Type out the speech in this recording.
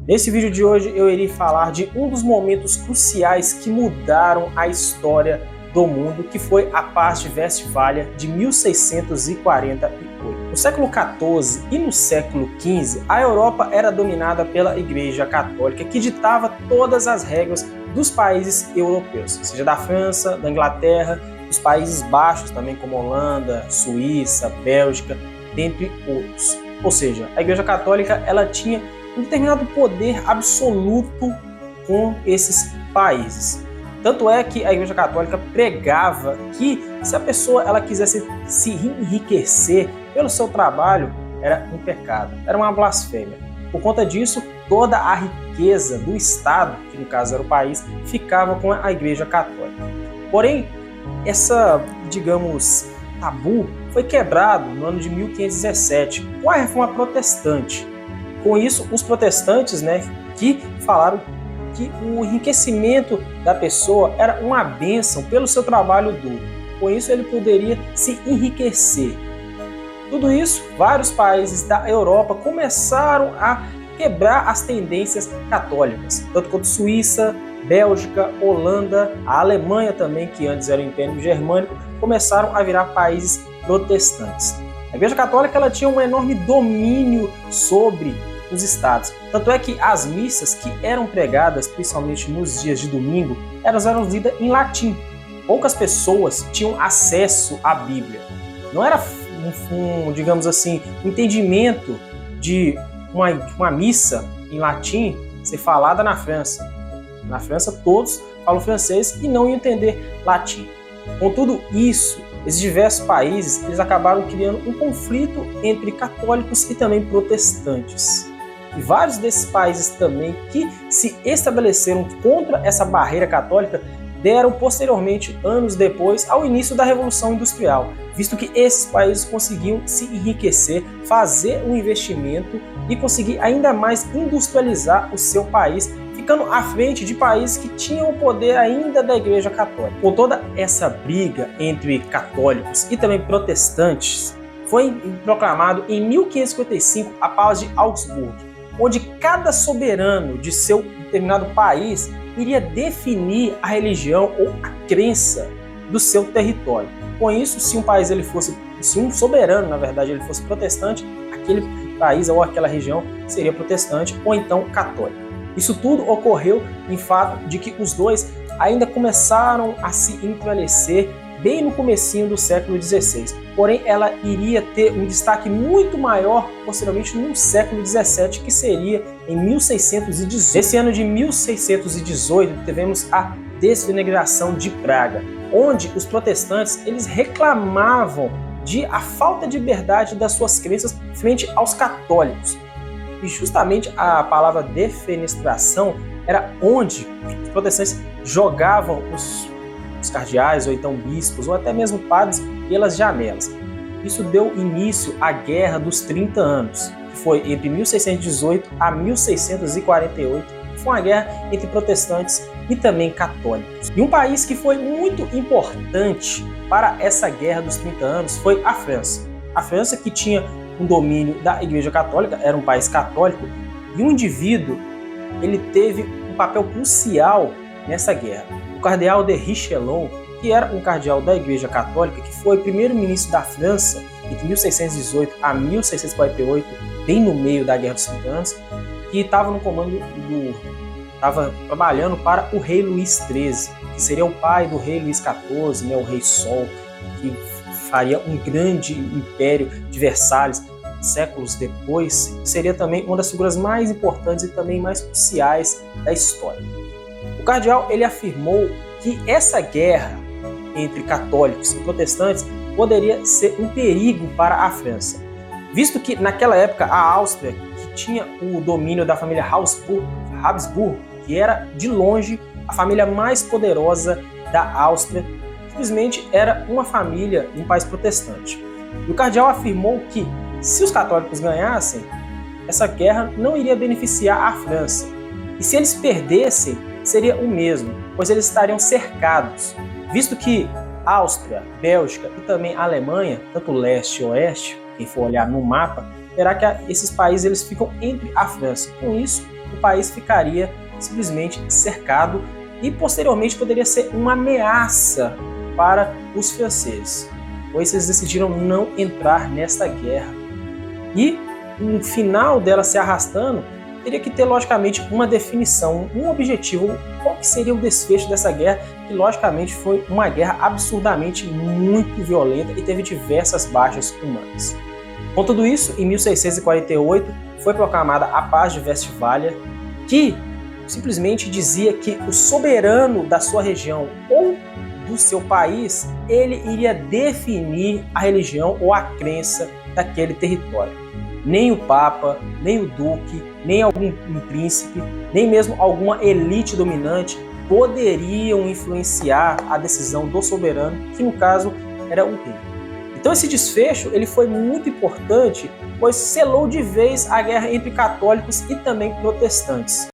Nesse vídeo de hoje eu irei falar de um dos momentos cruciais que mudaram a história do mundo, que foi a Paz de Westfália de 1648. No século XIV e no século XV, a Europa era dominada pela Igreja Católica, que ditava todas as regras dos países europeus, seja da França, da Inglaterra, dos Países Baixos também, como Holanda, Suíça, Bélgica, dentre outros. Ou seja, a Igreja Católica ela tinha um determinado poder absoluto com esses países. Tanto é que a Igreja Católica pregava que se a pessoa ela quisesse se enriquecer pelo seu trabalho, era um pecado, era uma blasfêmia. Por conta disso, toda a riqueza do Estado, que no caso era o país, ficava com a Igreja Católica. Porém, essa, digamos, tabu foi quebrado no ano de 1517 com a Reforma Protestante. Com isso, os protestantes, que falaram que o enriquecimento da pessoa era uma bênção pelo seu trabalho duro. Com isso, ele poderia se enriquecer. Tudo isso, vários países da Europa começaram a quebrar as tendências católicas, tanto quanto Suíça, Bélgica, Holanda, a Alemanha também, que antes era o Império Germânico, começaram a virar países protestantes. A Igreja Católica ela tinha um enorme domínio sobre os estados. Tanto é que as missas que eram pregadas, principalmente nos dias de domingo, elas eram lidas em latim. Poucas pessoas tinham acesso à Bíblia. Não era digamos assim, um entendimento de uma missa em latim ser falada na França. Na França todos falam francês e não iam entender latim. Com tudo isso, esses diversos países eles acabaram criando um conflito entre católicos e também protestantes. E vários desses países também que se estabeleceram contra essa barreira católica deram posteriormente, anos depois, ao início da Revolução Industrial, visto que esses países conseguiam se enriquecer, fazer um investimento e conseguir ainda mais industrializar o seu país, ficando à frente de países que tinham o poder ainda da Igreja Católica. Com toda essa briga entre católicos e também protestantes, foi proclamado em 1555 a Paz de Augsburgo, onde cada soberano de seu determinado país iria definir a religião ou a crença do seu território. Com isso, se um soberano, na verdade, ele fosse protestante, aquele país ou aquela região seria protestante ou então católica. Isso tudo ocorreu em fato de que os dois ainda começaram a se entrelaçar bem no comecinho do século XVI. Porém, ela iria ter um destaque muito maior posteriormente no século XVII, que seria em 1618. Nesse ano de 1618, tivemos a Desvenegração de Praga, onde os protestantes eles reclamavam a falta de liberdade das suas crenças frente aos católicos. E justamente a palavra defenestração era onde os protestantes jogavam os cardeais, ou então bispos, ou até mesmo padres, pelas janelas. Isso deu início à Guerra dos 30 Anos, que foi entre 1618 a 1648, que foi uma guerra entre protestantes e também católicos. E um país que foi muito importante para essa Guerra dos 30 Anos foi a França. A França, que tinha um domínio da Igreja Católica, era um país católico, e um indivíduo ele teve um papel crucial nessa guerra. O cardeal de Richelieu, que era um cardeal da Igreja Católica, que foi primeiro-ministro da França entre 1618 a 1648, bem no meio da Guerra dos 30 Anos, que estava no comando estava trabalhando para o rei Luís XIII, que seria o pai do rei Luís XIV, o rei Sol, que faria um grande império de Versalhes séculos depois, seria também uma das figuras mais importantes e também mais cruciais da história. O cardeal ele afirmou que essa guerra entre católicos e protestantes poderia ser um perigo para a França, visto que naquela época a Áustria, que tinha o domínio da família Habsburgo, que era de longe a família mais poderosa da Áustria, simplesmente era uma família de um país protestante. E o cardeal afirmou que se os católicos ganhassem, essa guerra não iria beneficiar a França, e se eles perdessem, seria o mesmo, pois eles estariam cercados, visto que Áustria, Bélgica e também a Alemanha, tanto leste e oeste, quem for olhar no mapa, verá que esses países eles ficam entre a França. Com isso, o país ficaria simplesmente cercado e posteriormente poderia ser uma ameaça para os franceses, pois eles decidiram não entrar nesta guerra. E no final dela se arrastando, teria que ter logicamente uma definição, um objetivo, qual que seria o desfecho dessa guerra, que logicamente foi uma guerra absurdamente muito violenta e teve diversas baixas humanas. Com tudo isso, em 1648 foi proclamada a Paz de Westfália, que simplesmente dizia que o soberano da sua região ou do seu país, ele iria definir a religião ou a crença daquele território. Nem o Papa, nem o Duque, nem algum príncipe, nem mesmo alguma elite dominante poderiam influenciar a decisão do soberano, que no caso era o rei. Então esse desfecho ele foi muito importante, pois selou de vez a guerra entre católicos e também protestantes.